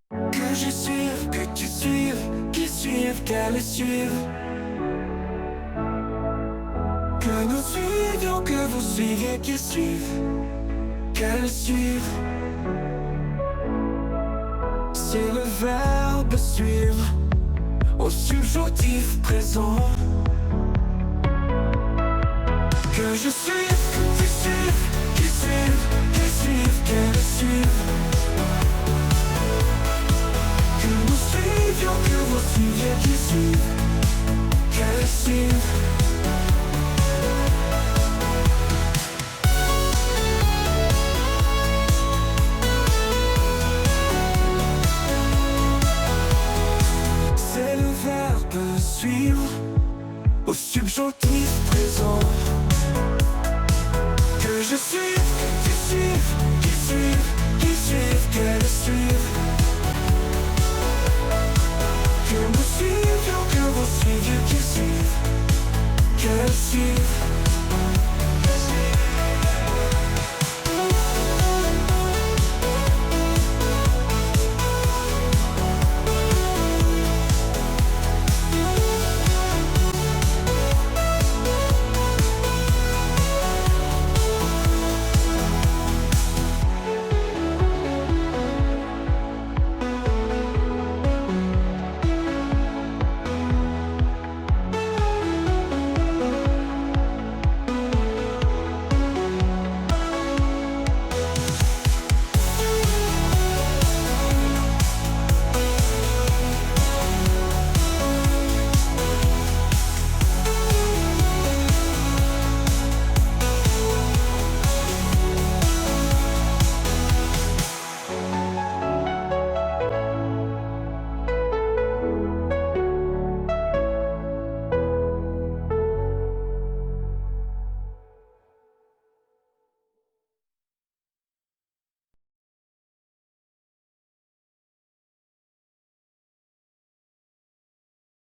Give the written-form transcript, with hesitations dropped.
Que je suive, que tu suives, qu'ils suivent, qu'elles suivent. Que nous suivions, que vous suiviez, qu'ils suivent, qu'elles suivent. C'est le verbe suivre au subjonctif présent. Que je suive.